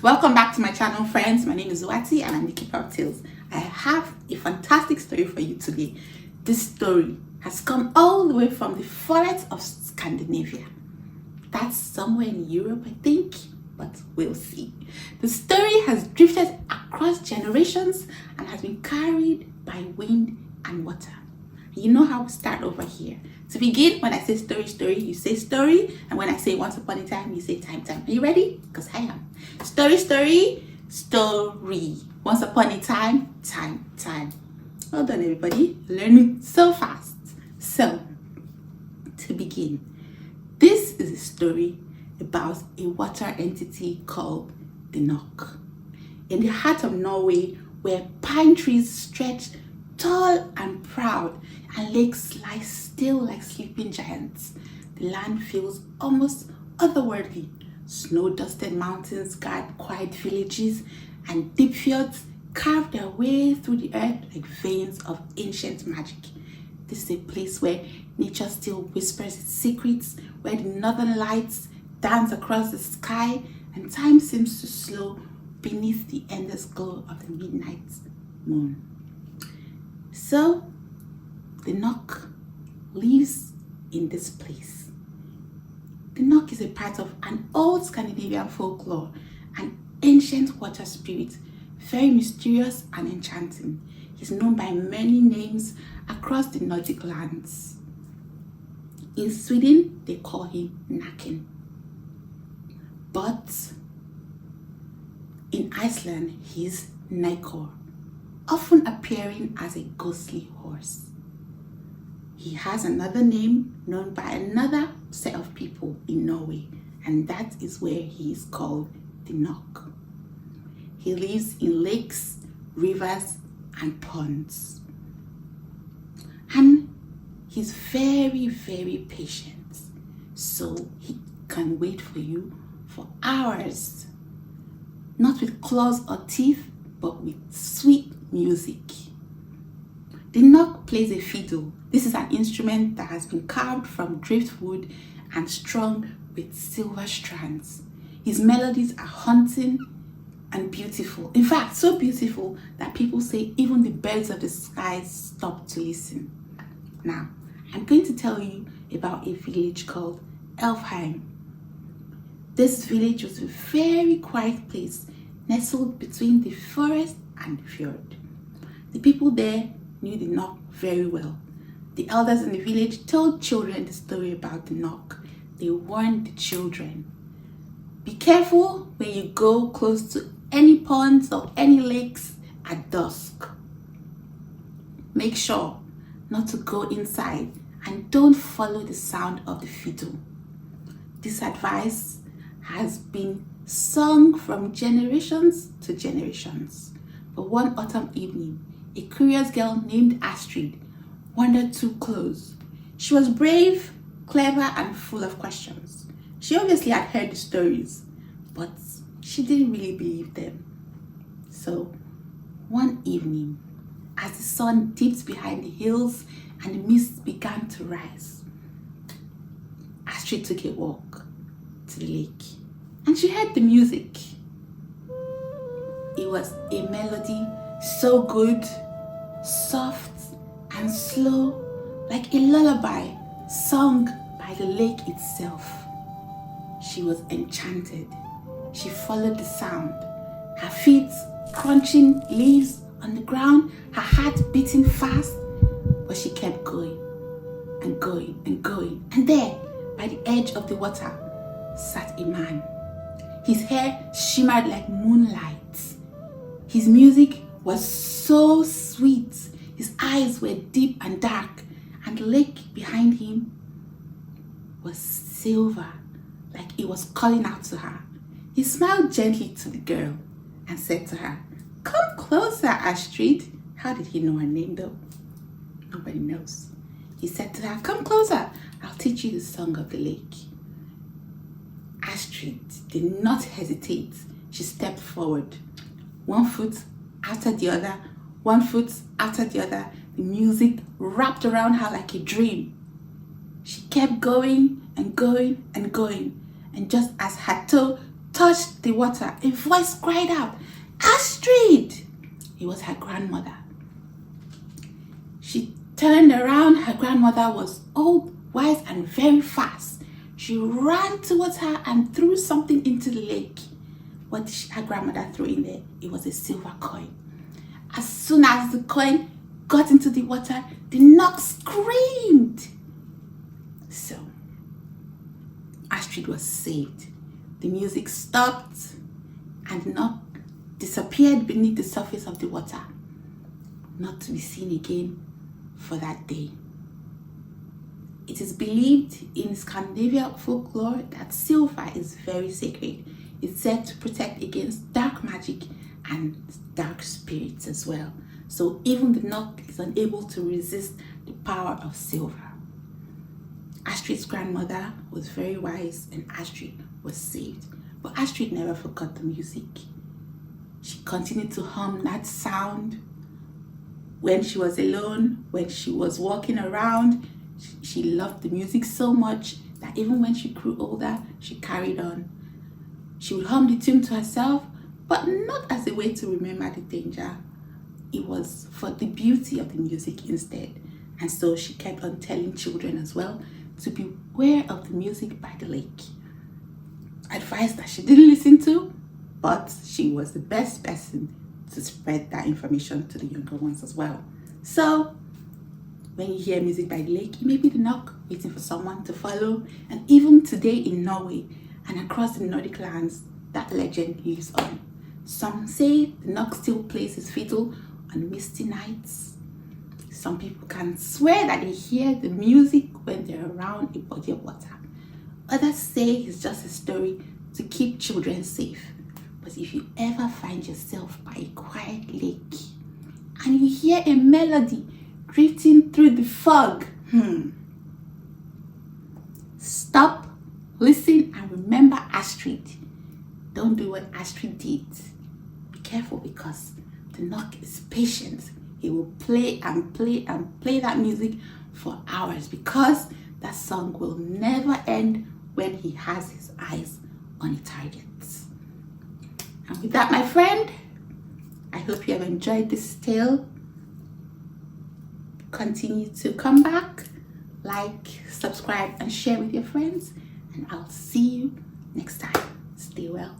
Welcome back to my channel, friends. My name is Wati and I'm the keeper of tales. I have a fantastic story for you today. This story has come all the way from the forest of Scandinavia. That's somewhere in Europe, I think, but we'll see. The story has drifted across generations and has been carried by wind and water. You know how we start over here. To begin, when I say story, you say story. And when I say once upon a time, you say time. Are you ready? Because I am. Story. Once upon a time. Well done, everybody. Learning so fast. So, to begin, this is a story about a water entity called the Nøkk. In the heart of Norway, where pine trees stretch tall and proud and lakes lie still like sleeping giants, the land feels almost otherworldly. Snow-dusted mountains guard quiet villages, and deep fjords carve their way through the earth like veins of ancient magic. This is a place where nature still whispers its secrets, where the northern lights dance across the sky, and time seems to slow beneath the endless glow of the midnight moon. So, the Nøkk lives in this place. The Nøkk is a part of an old Scandinavian folklore, an ancient water spirit, very mysterious and enchanting. He's known by many names across the Nordic lands. In Sweden, they call him Näcken. But in Iceland, he's Nykur, often appearing as a ghostly horse. He has another name known by another set of people in Norway, and that is where he is called the Nøkk. He lives in lakes, rivers, and ponds. And he's very, very patient, so he can wait for you for hours. Not with claws or teeth, but with sweet music. The Nøkk plays a fiddle. This is an instrument that has been carved from driftwood and strung with silver strands. His melodies are haunting and beautiful. In fact, so beautiful that people say even the birds of the skies stop to listen. Now, I'm going to tell you about a village called Elvheim. This village was a very quiet place nestled between the forest and the fjord. The people there knew the Nøkk very well. The elders in the village told children the story about the Nøkk. They warned the children. Be careful when you go close to any ponds or any lakes at dusk. Make sure not to go inside and don't follow the sound of the fiddle. This advice has been sung from generations to generations. But one autumn evening, a curious girl named Astrid wandered too close. She was brave, clever, and full of questions. She obviously had heard the stories, but she didn't really believe them. So, one evening, as the sun dipped behind the hills and the mist began to rise, Astrid took a walk to the lake, and she heard the music. It was a melody so good, soft and slow, like a lullaby sung by the lake itself. She was enchanted. She followed the sound, her feet crunching leaves on the ground, her heart beating fast, but she kept going and going and going. And there, by the edge of the water, sat a man. His hair shimmered like moonlight. His music was so sweet. His eyes were deep and dark, and the lake behind him was silver, like it was calling out to her. He smiled gently to the girl and said to her, "Come closer, Astrid." How did he know her name though? Nobody knows. He said to her, "Come closer, I'll teach you the song of the lake." Astrid did not hesitate. She stepped forward, one foot after the other, one foot after the other. The music wrapped around her like a dream. She kept going and going and going, and just as her toe touched the water, a voice cried out, "Astrid!" It was her grandmother. She turned around. Her grandmother was old, wise, and very fast. She ran towards her and threw something into the lake. What did her grandmother threw in there? It was a silver coin. As soon as the coin got into the water, the Nøkk screamed. So, Astrid was saved. The music stopped and the Nøkk disappeared beneath the surface of the water, not to be seen again for that day. It is believed in Scandinavian folklore that silver is very sacred. It's said to protect against dark magic and dark spirits as well. So even the Nøkk is unable to resist the power of silver. Astrid's grandmother was very wise and Astrid was saved. But Astrid never forgot the music. She continued to hum that sound when she was alone, when she was walking around. She loved the music so much that even when she grew older, she carried on. She would hum the tune to herself, but not as a way to remember the danger. It was for the beauty of the music instead. And so she kept on telling children as well to beware of the music by the lake. Advice that she didn't listen to, but she was the best person to spread that information to the younger ones as well. So when you hear music by the lake, it may be the Nøkk waiting for someone to follow. And even today in Norway and across the Nordic lands, that legend lives on. Some say the Nøkk still plays his fiddle on misty nights. Some people can swear that they hear the music when they're around a body of water. Others say it's just a story to keep children safe. But if you ever find yourself by a quiet lake and you hear a melody drifting through the fog, stop, listen, and remember Astrid. Don't do what Astrid did. Be careful because the Nøkk is patient. He will play and play and play that music for hours because that song will never end when he has his eyes on a target. And with that, my friend, I hope you have enjoyed this tale. Continue to come back, like, subscribe, and share with your friends. And I'll see you next time. Stay well.